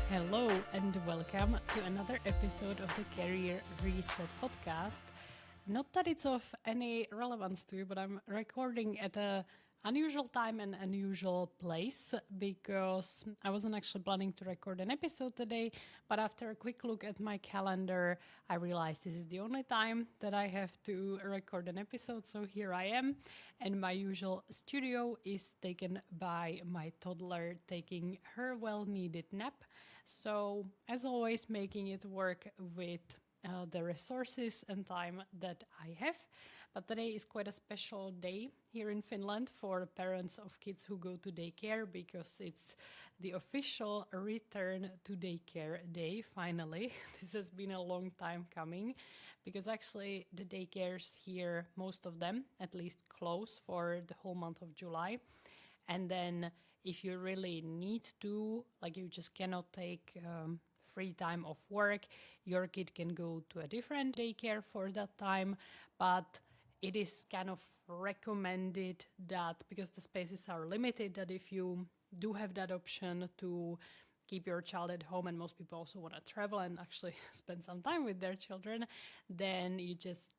Hello and welcome to another episode of the Career Reset podcast. Not that it's of any relevance to you, but I'm recording at a unusual time and unusual place because I wasn't actually planning to record an episode today, but after a quick look at my calendar, I realized this is the only time that I have to record an episode, so here I am, and my usual studio is taken by my toddler taking her well-needed nap. So, as always, making it work with the resources and time that I have. But today is quite a special day here in Finland for parents of kids who go to daycare because it's the official return to daycare day, finally. This has been a long time coming because actually the daycares here, most of them at least, close for the whole month of July. And then if you really need to, like you just cannot take free time off work, your kid can go to a different daycare for that time, but it is kind of recommended that, because the spaces are limited, that if you do have that option to keep your child at home, and most people also want to travel and actually spend some time with their children, then you just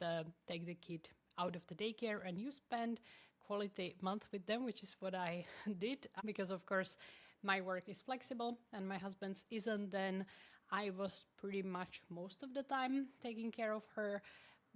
take the kid out of the daycare and you spend quality month with them, which is what I did. Because of course my work is flexible and my husband's isn't, then I was pretty much most of the time taking care of her,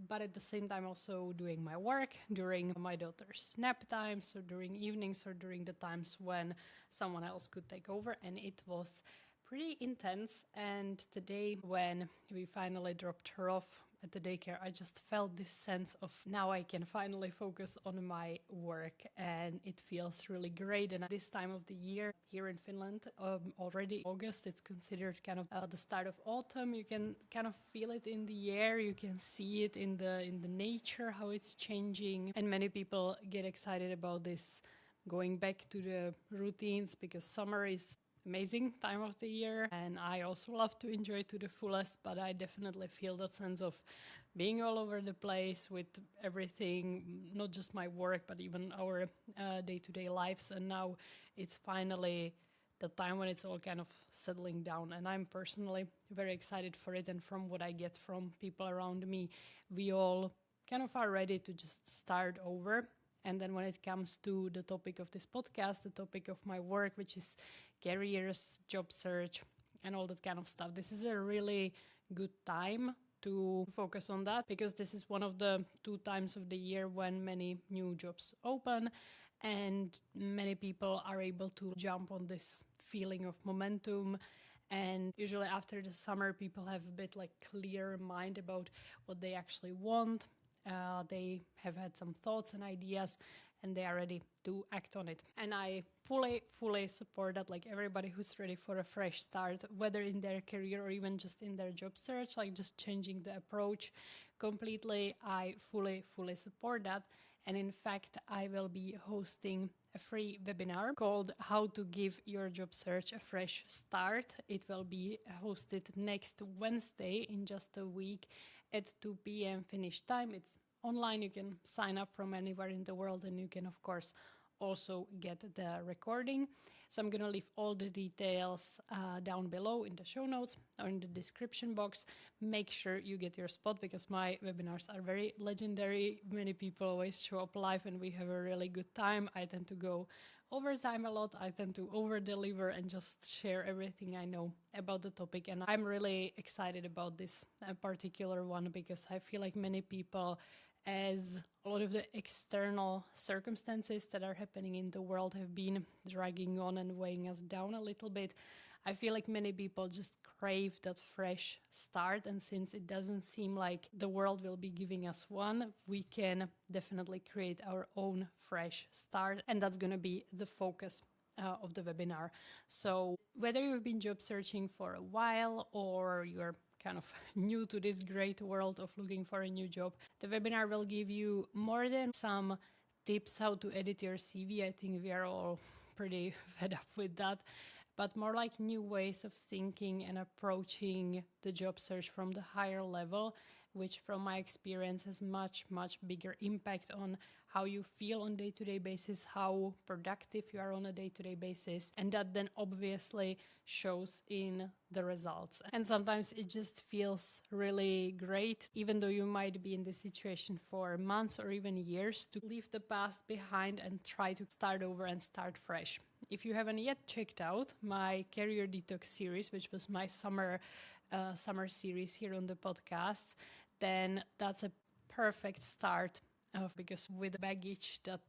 but at the same time also doing my work during my daughter's nap times or during evenings or during the times when someone else could take over. And it was pretty intense. And today when we finally dropped her off at the daycare, I just felt this sense of now I can finally focus on my work, and it feels really great. And this time of the year here in Finland, already August, it's considered kind of the start of autumn. You can kind of feel it in the air, you can see it in the nature, how it's changing, and many people get excited about this going back to the routines because summer is amazing time of the year, and I also love to enjoy to the fullest, but I definitely feel that sense of being all over the place with everything, not just my work but even our day-to-day lives. And now it's finally the time when it's all kind of settling down, and I'm personally very excited for it. And from what I get from people around me, we all kind of are ready to just start over. And then when it comes to the topic of this podcast, the topic of my work, which is careers, job search, and all that kind of stuff, this is a really good time to focus on that, because this is one of the 2 times of the year when many new jobs open and many people are able to jump on this feeling of momentum. And usually after the summer, people have a bit like clear mind about what they actually want. They have had some thoughts and ideas and they are ready to act on it. And I fully support that, like everybody who's ready for a fresh start, whether in their career or even just in their job search, like just changing the approach completely. I fully support that. And in fact, I will be hosting a free webinar called How to Give Your Job Search a Fresh Start. It will be hosted next Wednesday in just a week at 2 p.m. Finnish time. It's online. You can sign up from anywhere in the world, and you can, of course, also get the recording. So I'm going to leave all the details down below in the show notes or in the description box. Make sure you get your spot because my webinars are very legendary. Many people always show up live and we have a really good time. I tend to go overtime a lot. I tend to over-deliver and just share everything I know about the topic. And I'm really excited about this particular one because I feel like many people, as a lot of the external circumstances that are happening in the world have been dragging on and weighing us down a little bit, I feel like many people just crave that fresh start. And since it doesn't seem like the world will be giving us one, we can definitely create our own fresh start. And that's going to be the focus of the webinar. So whether you've been job searching for a while or you're kind of new to this great world of looking for a new job, the webinar will give you more than some tips how to edit your CV. I think we are all pretty fed up with that, but more like new ways of thinking and approaching the job search from the higher level, which from my experience has much bigger impact on how you feel on day-to-day basis, how productive you are on a day-to-day basis, and that then obviously shows in the results. And sometimes it just feels really great, even though you might be in this situation for months or even years, to leave the past behind and try to start over and start fresh. If you haven't yet checked out my Career Detox series, which was my summer series here on the podcast, then that's a perfect start because with the baggage that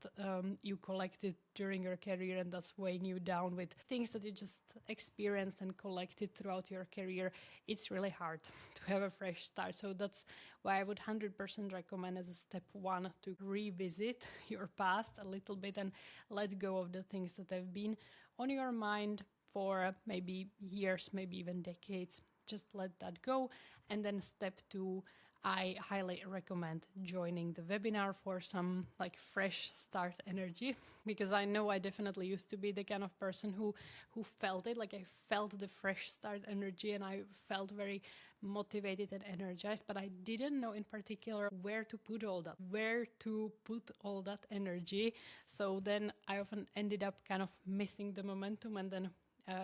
you collected during your career and that's weighing you down with things that you just experienced and collected throughout your career, it's really hard to have a fresh start. So that's why I would 100% recommend as a step one to revisit your past a little bit and let go of the things that have been on your mind for maybe years, maybe even decades. Just let that go. And then step two, I highly recommend joining the webinar for some like fresh start energy, because I know I definitely used to be the kind of person who felt it, like I felt the fresh start energy and I felt very motivated and energized, but I didn't know in particular where to put all that energy. So then I often ended up kind of missing the momentum, and then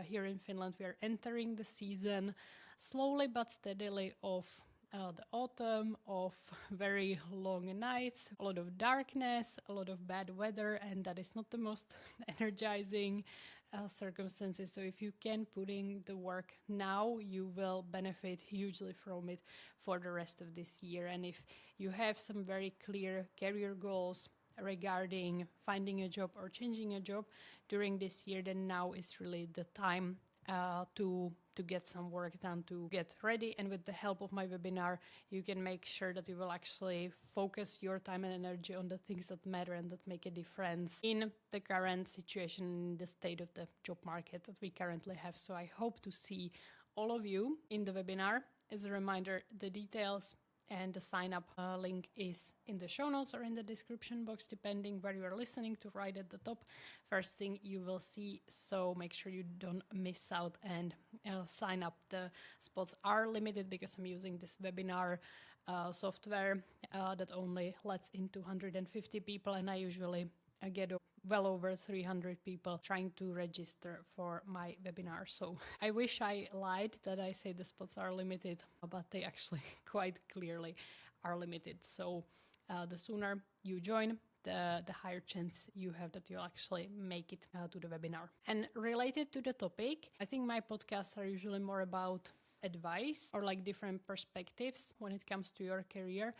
here in Finland we are entering the season slowly but steadily of the autumn, of very long nights, a lot of darkness, a lot of bad weather, and that is not the most energizing circumstances. So if you can put in the work now, you will benefit hugely from it for the rest of this year. And if you have some very clear career goals regarding finding a job or changing a job during this year, then now is really the time to get some work done, to get ready. And with the help of my webinar, you can make sure that you will actually focus your time and energy on the things that matter and that make a difference in the current situation, in the state of the job market that we currently have. So I hope to see all of you in the webinar. As a reminder, the details and the sign up link is in the show notes or in the description box, depending where you are listening to, right at the top. First thing you will see, so make sure you don't miss out and sign up. The spots are limited because I'm using this webinar software that only lets in 250 people, and I usually get well over 300 people trying to register for my webinar. So I wish I lied that I say the spots are limited, but they actually quite clearly are limited. So the sooner you join, the higher chance you have that you'll actually make it to the webinar. And related to the topic, I think my podcasts are usually more about advice or like different perspectives when it comes to your career.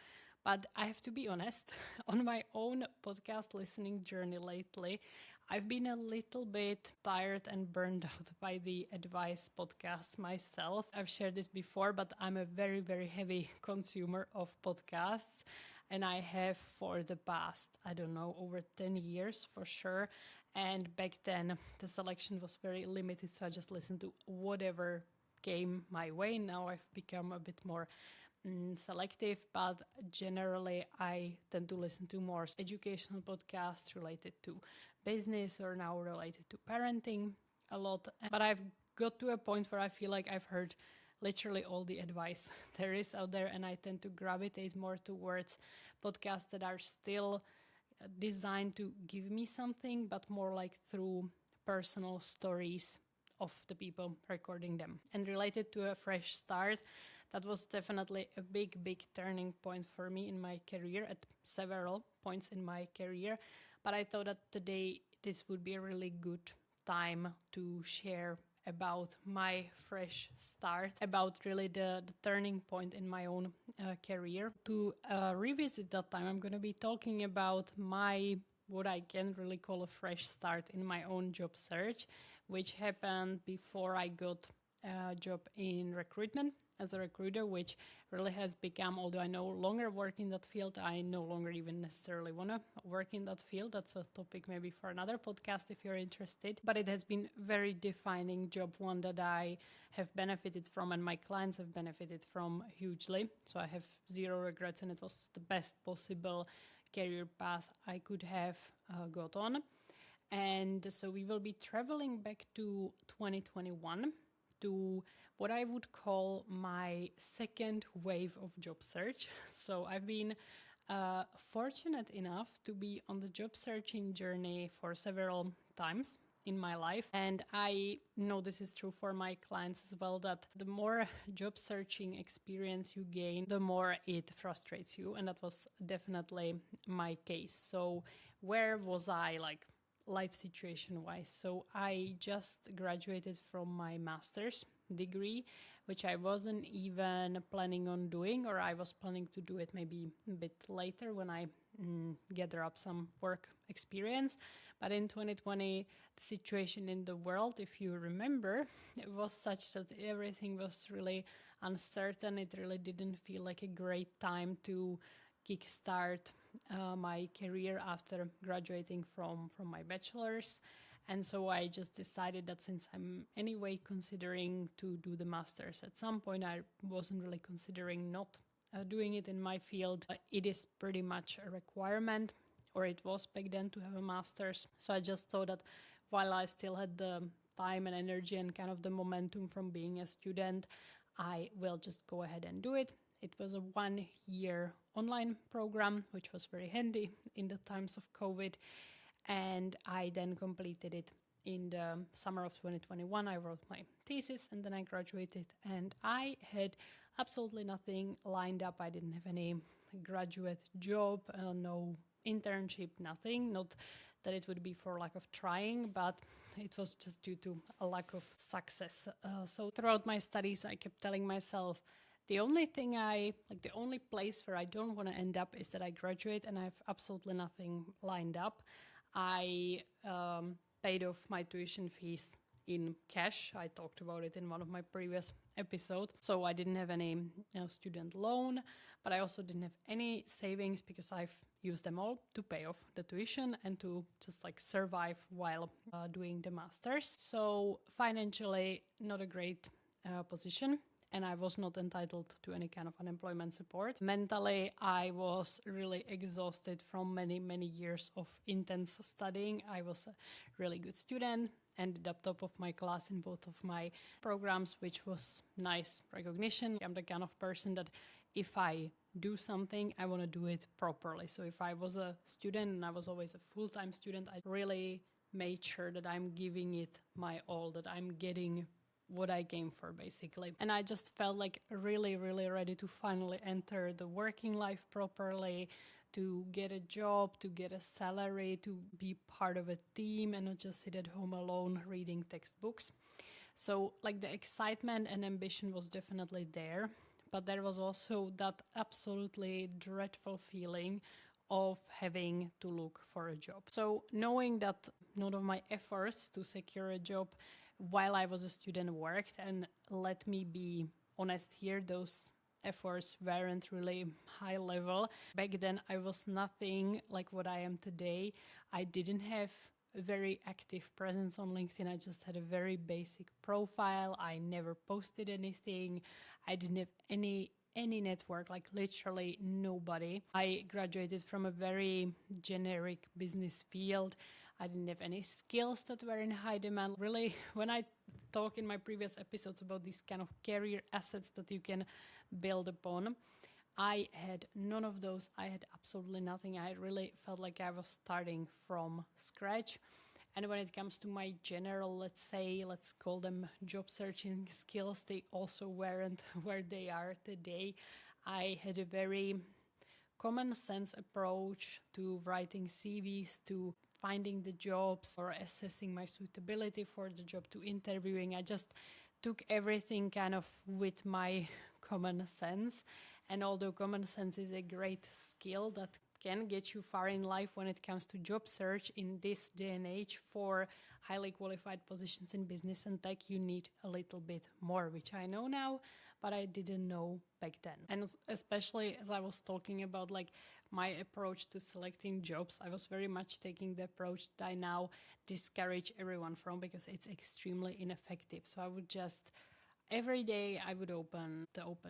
But I have to be honest, on my own podcast listening journey lately, I've been a little bit tired and burned out by the advice podcasts myself. I've shared this before, but I'm a very, very heavy consumer of podcasts. And I have for the past, over 10 years for sure. And back then, the selection was very limited, so I just listened to whatever came my way. Now I've become a bit more selective, but generally I tend to listen to more educational podcasts related to business or now related to parenting a lot. But I've got to a point where I feel like I've heard literally all the advice there is out there, and I tend to gravitate more towards podcasts that are still designed to give me something, but more like through personal stories of the people recording them. And related to a fresh start, that was definitely a big, big turning point for me in my career at several points in my career. But I thought that today this would be a really good time to share about my fresh start, about really the turning point in my own career. To revisit that time, I'm going to be talking about what I can really call a fresh start in my own job search, which happened before I got a job in recruitment as a recruiter, which really has become, although I no longer work in that field, I no longer even necessarily want to work in that field. That's a topic maybe for another podcast if you're interested. But it has been very defining job, one that I have benefited from and my clients have benefited from hugely. So I have zero regrets, and it was the best possible career path I could have got on. And so we will be traveling back to 2021 to what I would call my second wave of job search. So I've been fortunate enough to be on the job searching journey for several times in my life. And I know this is true for my clients as well, that the more job searching experience you gain, the more it frustrates you. And that was definitely my case. So where was I, like, life situation wise? So I just graduated from my master's degree, which I wasn't even planning on doing, or I was planning to do it maybe a bit later when I gather up some work experience. But in 2020, the situation in the world, if you remember, it was such that everything was really uncertain. It really didn't feel like a great time to kickstart my career after graduating from my bachelor's. And so I just decided that since I'm anyway considering to do the master's at some point, I wasn't really considering not doing it in my field. It is pretty much a requirement, or it was back then, to have a master's. So I just thought that while I still had the time and energy and kind of the momentum from being a student, I will just go ahead and do it. It was a 1-year online program, which was very handy in the times of COVID. And I then completed it in the summer of 2021. I wrote my thesis and then I graduated, and I had absolutely nothing lined up. I didn't have any graduate job, no internship, nothing. Not that it would be for lack of trying, but it was just due to a lack of success. So throughout my studies, I kept telling myself, the only place where I don't want to end up is that I graduate and I have absolutely nothing lined up. I paid off my tuition fees in cash. I talked about it in one of my previous episodes. So I didn't have any student loan, but I also didn't have any savings because I've used them all to pay off the tuition and to just like survive while doing the master's. So financially, not a great position. And I was not entitled to any kind of unemployment support. Mentally, I was really exhausted from many, many years of intense studying. I was a really good student, ended up top of my class in both of my programs, which was nice recognition. I'm the kind of person that if I do something, I want to do it properly. So if I was a student, and I was always a full-time student, I really made sure that I'm giving it my all, that I'm getting what I came for, basically. And I just felt like really, really ready to finally enter the working life properly, to get a job, to get a salary, to be part of a team and not just sit at home alone reading textbooks. So like the excitement and ambition was definitely there, but there was also that absolutely dreadful feeling of having to look for a job. So knowing that none of my efforts to secure a job while I was a student worked, and let me be honest here, those efforts weren't really high level. Back then, I was nothing like what I am today. I didn't have a very active presence on LinkedIn. I just had a very basic profile. I never posted anything. I didn't have any network, like literally nobody. I graduated from a very generic business field. I didn't have any skills that were in high demand. Really, when I talk in my previous episodes about these kind of career assets that you can build upon, I had none of those. I had absolutely nothing. I really felt like I was starting from scratch. And when it comes to my general, let's call them job searching skills, they also weren't where they are today. I had a very common sense approach to writing CVs, to finding the jobs or assessing my suitability for the job, to interviewing. I just took everything kind of with my common sense. And although common sense is a great skill that can get you far in life when it comes to job search in this day and age, for highly qualified positions in business and tech, you need a little bit more, which I know now, but I didn't know back then. And especially as I was talking about like my approach to selecting jobs, I was very much taking the approach that I now discourage everyone from, because it's extremely ineffective. So I would just every day I would open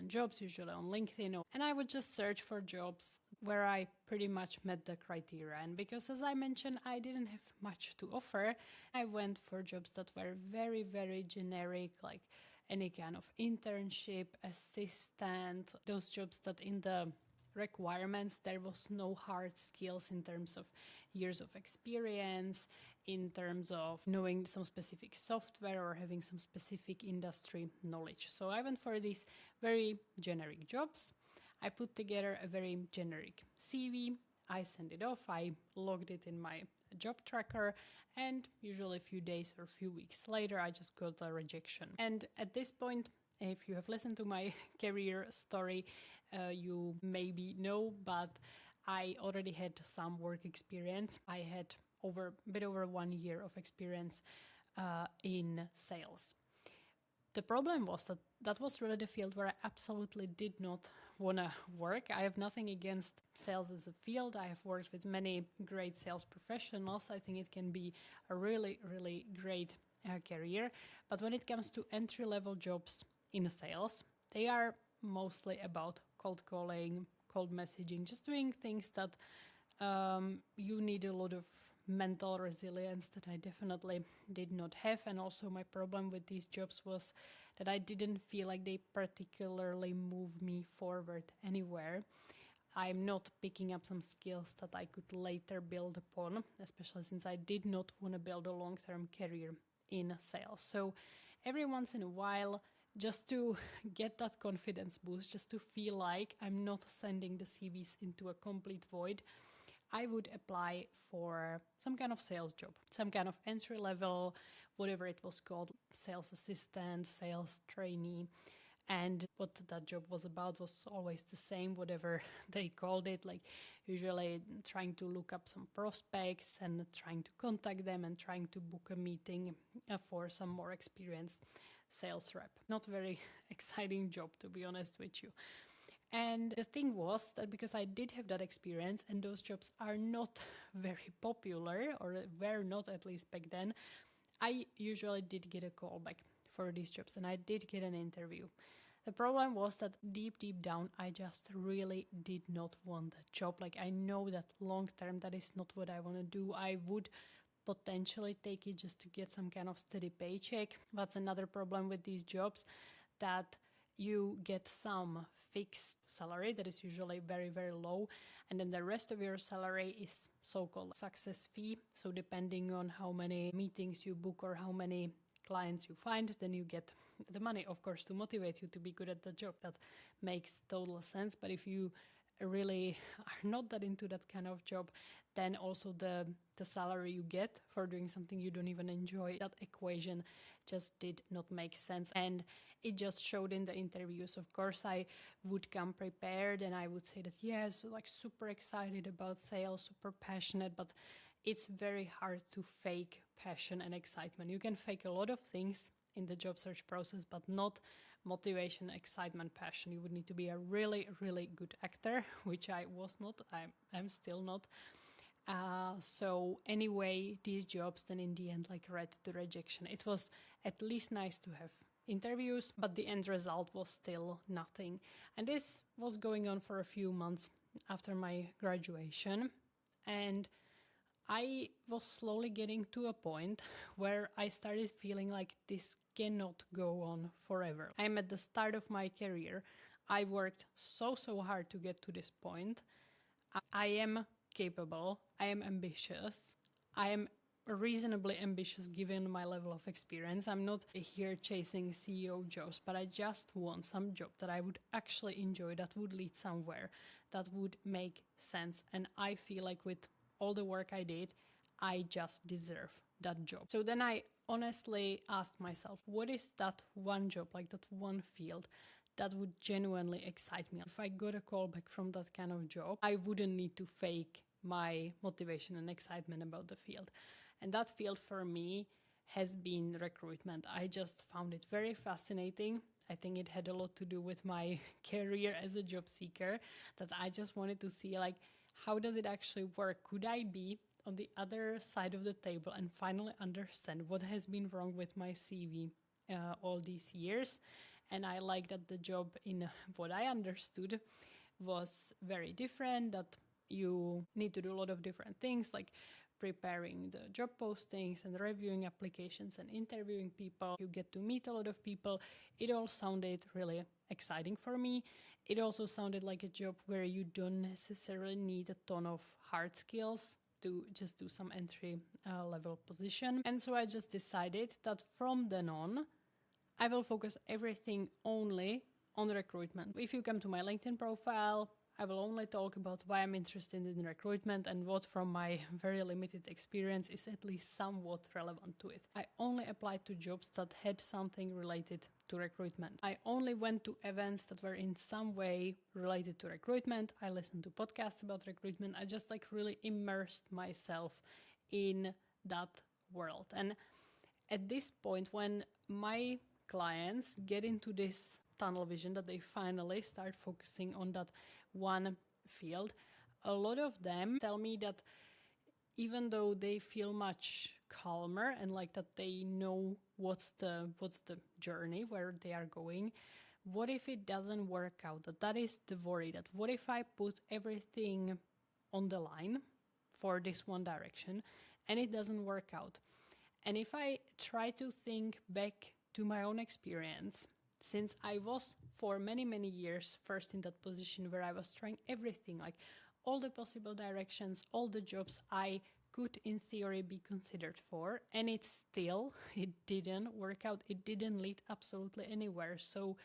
jobs, usually on LinkedIn, and I would just search for jobs where I pretty much met the criteria. And because, as I mentioned, I didn't have much to offer, I went for jobs that were very, very generic, like any kind of internship, assistant, those jobs that in the requirements. There was no hard skills in terms of years of experience, in terms of knowing some specific software or having some specific industry knowledge. So I went for these very generic jobs. I put together a very generic CV. I sent it off. I logged it in my job tracker, and usually a few days or a few weeks later, I just got a rejection. And at this point, if you have listened to my career story, you maybe know, but I already had some work experience. I had a bit over 1 year of experience in sales. The problem was that that was really the field where I absolutely did not want to work. I have nothing against sales as a field. I have worked with many great sales professionals. I think it can be a really, really great career. But when it comes to entry-level jobs in sales, they are mostly about cold calling, cold messaging, just doing things that you need a lot of mental resilience that I definitely did not have. And also my problem with these jobs was that I didn't feel like they particularly moved me forward anywhere. I'm not picking up some skills that I could later build upon, especially since I did not want to build a long-term career in sales. So every once in a while, just to get that confidence boost, just to feel like I'm not sending the CVs into a complete void, I would apply for some kind of sales job, some kind of entry level, whatever it was called, sales assistant, sales trainee. And what that job was about was always the same, whatever they called it, like usually trying to look up some prospects and trying to contact them and trying to book a meeting for some more experienced sales rep. Not very exciting job, to be honest with you. And the thing was that because I did have that experience and those jobs are not very popular, or were not at least back then, I usually did get a call back for these jobs and I did get an interview. The problem was that deep down, I just really did not want that job. Like, I know that long term, that is not what I want to do. I would potentially take it just to get some kind of steady paycheck. That's another problem with these jobs, that you get some fixed salary that is usually very, very low. And then the rest of your salary is so-called success fee. So depending on how many meetings you book or how many clients you find, then you get the money, of course, to motivate you to be good at the job. That makes total sense. But if you really are not that into that kind of job, then also the salary you get for doing something you don't even enjoy, that equation just did not make sense. And it just showed in the interviews. Of course, I would come prepared and I would say that, yes, like super excited about sales, super passionate, but it's very hard to fake passion and excitement. You can fake a lot of things in the job search process, but not motivation, excitement, passion. You would need to be a really, really good actor, which I was not. I'm still not. So anyway, these jobs then in the end like led to rejection. It was at least nice to have interviews, but the end result was still nothing. And this was going on for a few months after my graduation. And I was slowly getting to a point where I started feeling like this cannot go on forever. I'm at the start of my career. I worked so hard to get to this point. I am capable. I am ambitious. I am reasonably ambitious given my level of experience. I'm not here chasing CEO jobs, but I just want some job that I would actually enjoy, that would lead somewhere, that would make sense. And I feel like with all the work I did, I just deserve that job. So then I honestly asked myself, what is that one job, like that one field that would genuinely excite me? If I got a call back from that kind of job, I wouldn't need to fake my motivation and excitement about the field. And that field for me has been recruitment. I just found it very fascinating. I think it had a lot to do with my career as a job seeker, that I just wanted to see like, how does it actually work? Could I be on the other side of the table and finally understand what has been wrong with my CV all these years? And I like that the job, in what I understood, was very different, that you need to do a lot of different things, like preparing the job postings and reviewing applications and interviewing people. You get to meet a lot of people. It all sounded really exciting for me. It also sounded like a job where you don't necessarily need a ton of hard skills to just do some entry level position. And so I just decided that from then on, I will focus everything only on recruitment. If you come to my LinkedIn profile, I will only talk about why I'm interested in recruitment and what from my very limited experience is at least somewhat relevant to it. I only applied to jobs that had something related to recruitment. I only went to events that were in some way related to recruitment. I listened to podcasts about recruitment. I just really immersed myself in that world. And at this point, when my clients get into this tunnel vision that they finally start focusing on that one field, a lot of them tell me that even though they feel much calmer and that they know what's the journey where they are going, what if it doesn't work out? That is the worry. That what if I put everything on the line for this one direction and it doesn't work out? And if I try to think back to my own experience, since I was for many, many years first in that position where I was trying everything, all the possible directions, all the jobs I could in theory be considered for, and it didn't work out. It didn't lead absolutely anywhere. So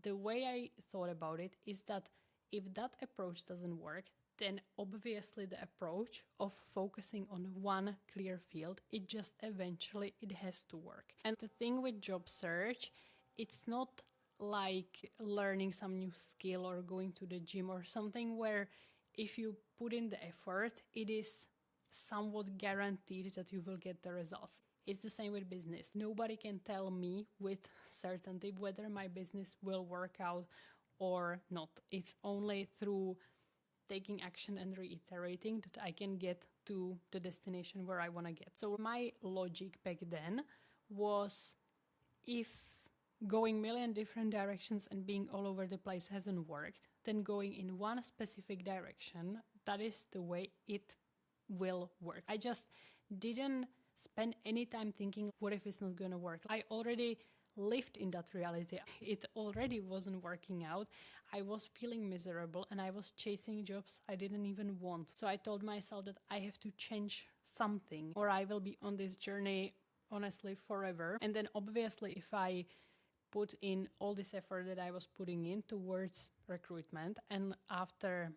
the way I thought about it is that if that approach doesn't work, then obviously the approach of focusing on one clear field, it just eventually it has to work. And the thing with job search, it's not like learning some new skill or going to the gym or something where if you put in the effort, it is somewhat guaranteed that you will get the results. It's the same with business. Nobody can tell me with certainty whether my business will work out or not. It's only through taking action and reiterating that I can get to the destination where I want to get. So my logic back then was, if going million different directions and being all over the place hasn't worked, then going in one specific direction, that is the way it will work. I just didn't spend any time thinking, what if it's not going to work? I already lived in that reality. It already wasn't working out. I was feeling miserable and I was chasing jobs I didn't even want. So I told myself that I have to change something or I will be on this journey honestly forever. And then obviously if I put in all this effort that I was putting in towards recruitment and after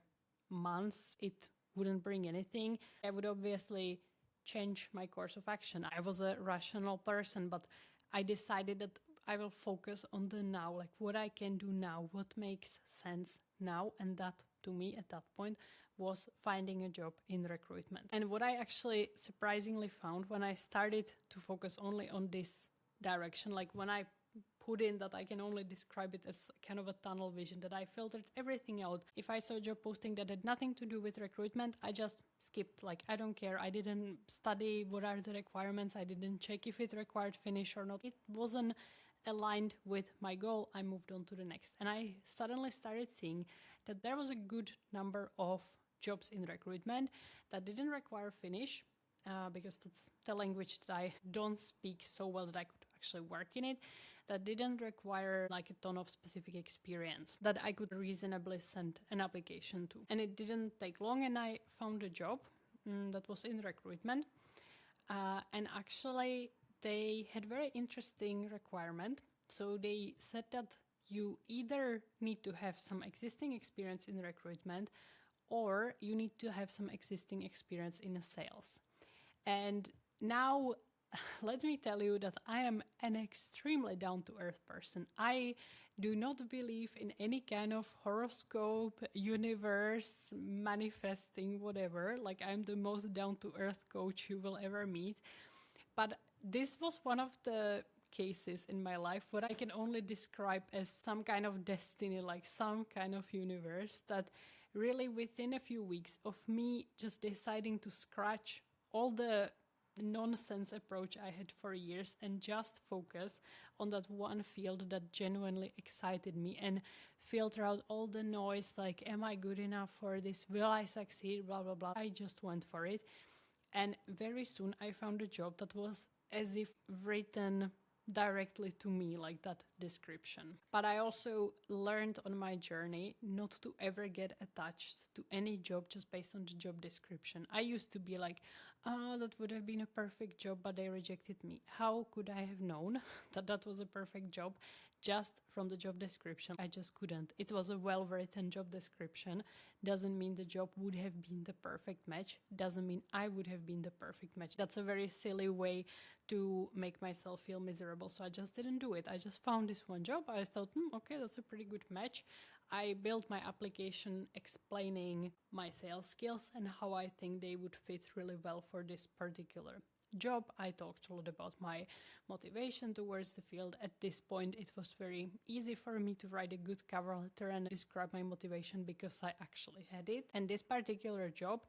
months it wouldn't bring anything, I would obviously change my course of action. I was a rational person, but I decided that I will focus on the now, what I can do now, what makes sense now. And that to me at that point was finding a job in recruitment. And what I actually surprisingly found when I started to focus only on this direction, when I put in that, I can only describe it as kind of a tunnel vision, that I filtered everything out. If I saw a job posting that had nothing to do with recruitment, I just skipped. I don't care. I didn't study what are the requirements. I didn't check if it required Finnish or not. It wasn't aligned with my goal. I moved on to the next. And I suddenly started seeing that there was a good number of jobs in recruitment that didn't require Finnish, because that's the language that I don't speak so well that I could actually work in it, that didn't require a ton of specific experience that I could reasonably send an application to. And it didn't take long and I found a job that was in recruitment. And actually they had very interesting requirement. So they said that you either need to have some existing experience in recruitment or you need to have some existing experience in sales. And now, let me tell you that I am an extremely down-to-earth person. I do not believe in any kind of horoscope, universe, manifesting, whatever. I'm the most down-to-earth coach you will ever meet. But this was one of the cases in my life what I can only describe as some kind of destiny, some kind of universe, that really within a few weeks of me just deciding to scratch all the nonsense approach I had for years and just focus on that one field that genuinely excited me and filter out all the noise, am I good enough for this? Will I succeed? Blah, blah, blah. I just went for it. And very soon I found a job that was as if written directly to me, like that description. But I also learned on my journey not to ever get attached to any job just based on the job description. I used to be like, oh, that would have been a perfect job, but they rejected me. How could I have known that that was a perfect job? Just from the job description, I just couldn't. It was a well-written job description. Doesn't mean the job would have been the perfect match. Doesn't mean I would have been the perfect match. That's a very silly way to make myself feel miserable. So I just didn't do it. I just found this one job. I thought, okay, that's a pretty good match. I built my application explaining my sales skills and how I think they would fit really well for this particular job. I talked a lot about my motivation towards the field. At this point, it was very easy for me to write a good cover letter and describe my motivation because I actually had it. And this particular job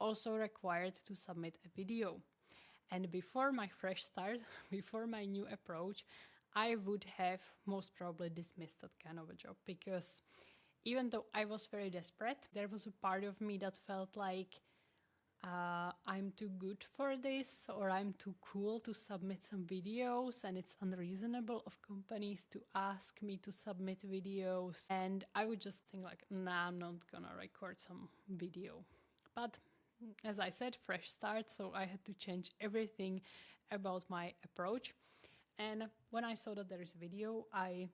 also required to submit a video. And before my fresh start, before my new approach, I would have most probably dismissed that kind of a job, because even though I was very desperate, there was a part of me that felt like I'm too good for this, or I'm too cool to submit some videos, and it's unreasonable of companies to ask me to submit videos. And I would just think like, nah, I'm not gonna record some video. But as I said, fresh start, so I had to change everything about my approach. And when I saw that there is a video, I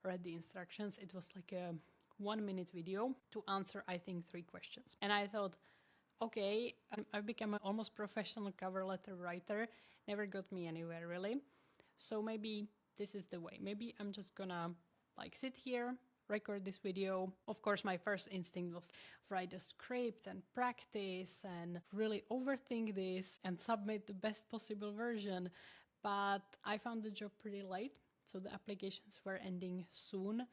read the instructions. It was like a 1-minute video to answer, I think, 3 questions. And I thought, okay, I've become an almost professional cover letter writer. Never got me anywhere, really. So maybe this is the way. Maybe I'm just gonna like sit here, record this video. Of course, my first instinct was write a script and practice and really overthink this and submit the best possible version. But I found the job pretty late, so the applications were ending soon.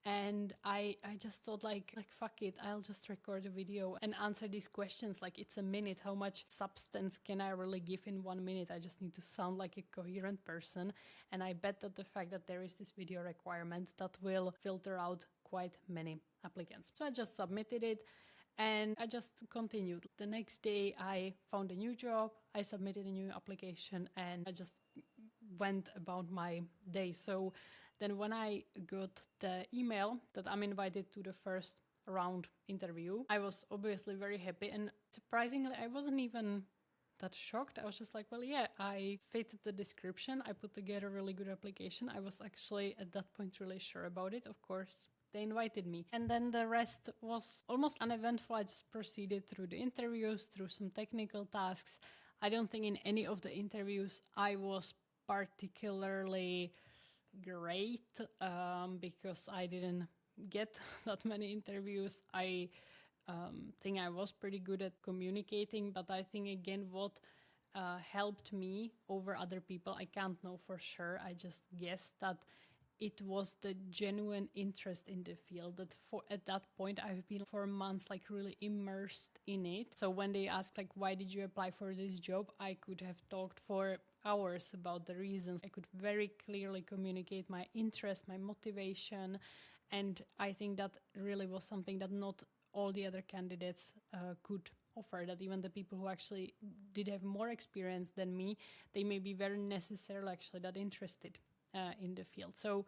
And I just thought like fuck it, I'll just record a video and answer these questions. Like, it's a minute. How much substance can I really give in 1 minute? I just need to sound like a coherent person. And I bet that the fact that there is this video requirement, that will filter out quite many applicants. So I just submitted it. And I just continued. The next day I found a new job, I submitted a new application, and I just went about my day. So then when I got the email that I'm invited to the first round interview, I was obviously very happy. And surprisingly, I wasn't even that shocked. I was just like, well, yeah, I fit the description. I put together a really good application. I was actually at that point really sure about it. Of course, they invited me. And then the rest was almost uneventful. I just proceeded through the interviews, through some technical tasks. I don't think in any of the interviews I was particularly great, because I didn't get that many interviews. I think I was pretty good at communicating, but I think again what helped me over other people, I can't know for sure. I just guess that it was the genuine interest in the field, that at that point I've been for months like really immersed in it. So when they asked like, why did you apply for this job, I could have talked for hours about the reasons. I could very clearly communicate my interest, my motivation. And I think that really was something that not all the other candidates could offer, that even the people who actually did have more experience than me, they may be very necessarily actually that interested in the field. So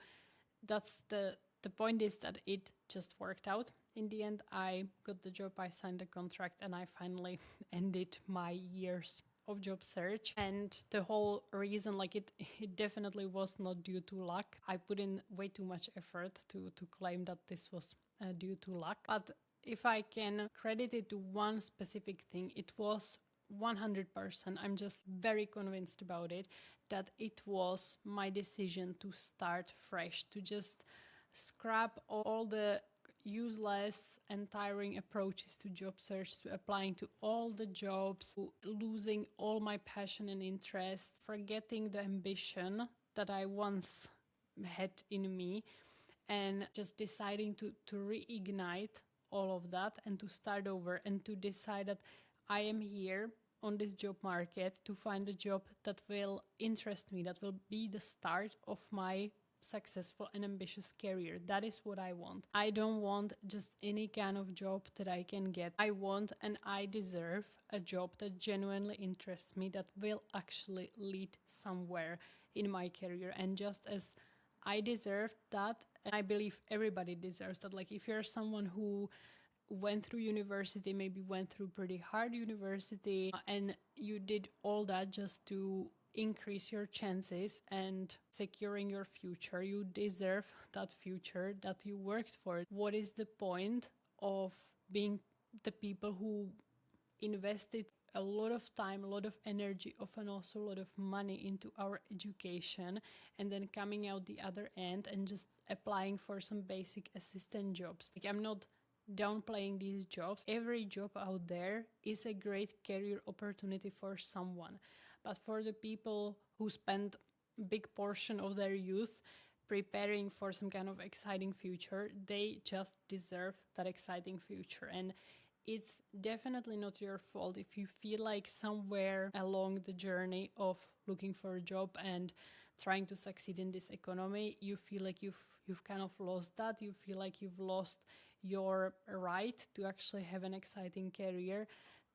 that's the point, is that it just worked out. In the end, I got the job, I signed the contract, and I finally ended my years of job search. And the whole reason, like it definitely was not due to luck. I put in way too much effort to claim that this was due to luck. But if I can credit it to one specific thing, it was 100%, I'm just very convinced about it, that it was my decision to start fresh, to just scrap all the useless and tiring approaches to job search, to applying to all the jobs, to losing all my passion and interest, forgetting the ambition that I once had in me, and just deciding to reignite all of that and to start over, and to decide that I am here on this job market to find a job that will interest me, that will be the start of my successful and ambitious career. That is what I want. I don't want just any kind of job that I can get. I want and I deserve a job that genuinely interests me, that will actually lead somewhere in my career. And just as I deserve that, and I believe everybody deserves that. Like, if you're someone who went through university, maybe went through pretty hard university, and you did all that just to increase your chances and securing your future, you deserve that future that you worked for. What is the point of being the people who invested a lot of time, a lot of energy, often also a lot of money into our education, and then coming out the other end and just applying for some basic assistant jobs? Like, I'm not downplaying these jobs. Every job out there is a great career opportunity for someone. But for the people who spend a big portion of their youth preparing for some kind of exciting future, they just deserve that exciting future. And it's definitely not your fault if you feel like somewhere along the journey of looking for a job and trying to succeed in this economy, you feel like you've kind of lost that. You feel like you've lost your right to actually have an exciting career.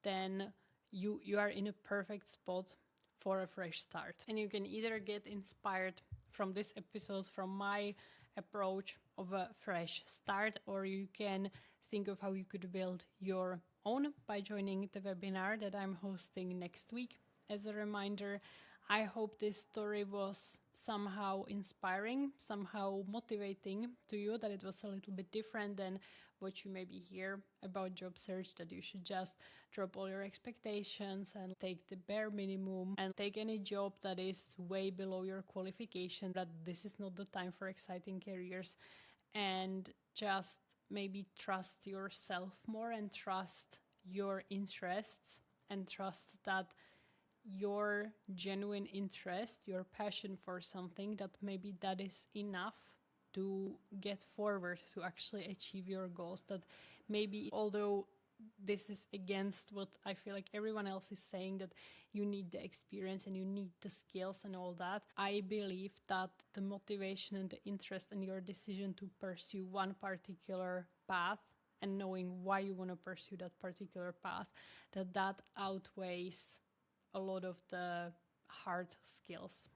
Then you are in a perfect spot for a fresh start. And you can either get inspired from this episode, from my approach of a fresh start, or you can think of how you could build your own by joining the webinar that I'm hosting next week. As a reminder, I hope this story was somehow inspiring, somehow motivating to you, that it was a little bit different than what you maybe hear about job search, that you should just drop all your expectations and take the bare minimum and take any job that is way below your qualification, that this is not the time for exciting careers, and just maybe trust yourself more and trust your interests and trust that your genuine interest, your passion for something, that maybe that is enough to get forward to actually achieve your goals. That maybe, although this is against what I feel like everyone else is saying, that you need the experience and you need the skills and all that, I believe that the motivation and the interest and your decision to pursue one particular path and knowing why you want to pursue that particular path, that outweighs a lot of the hard skills.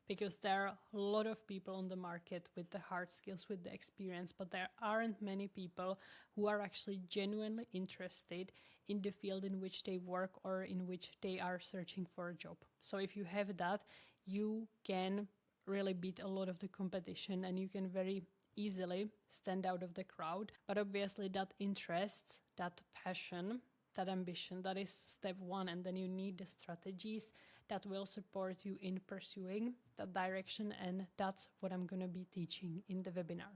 Because there are a lot of people on the market with the hard skills, with the experience, but there aren't many people who are actually genuinely interested in the field in which they work or in which they are searching for a job. So if you have that, you can really beat a lot of the competition and you can very easily stand out of the crowd. But obviously that interest, that passion, that ambition, that is step one. And then you need the strategies that will support you in pursuing that direction. And that's what I'm going to be teaching in the webinar.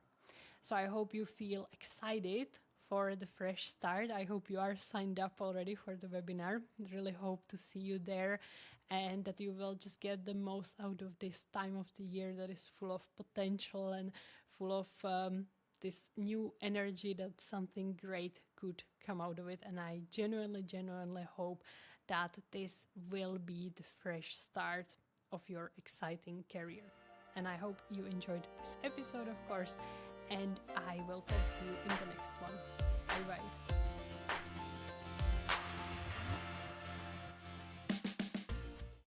So I hope you feel excited for the fresh start. I hope you are signed up already for the webinar. I really hope to see you there and that you will just get the most out of this time of the year that is full of potential and full of this new energy, that something great could come out of it. And I genuinely hope that this will be the fresh start of your exciting career. And I hope you enjoyed this episode, of course, and I will talk to you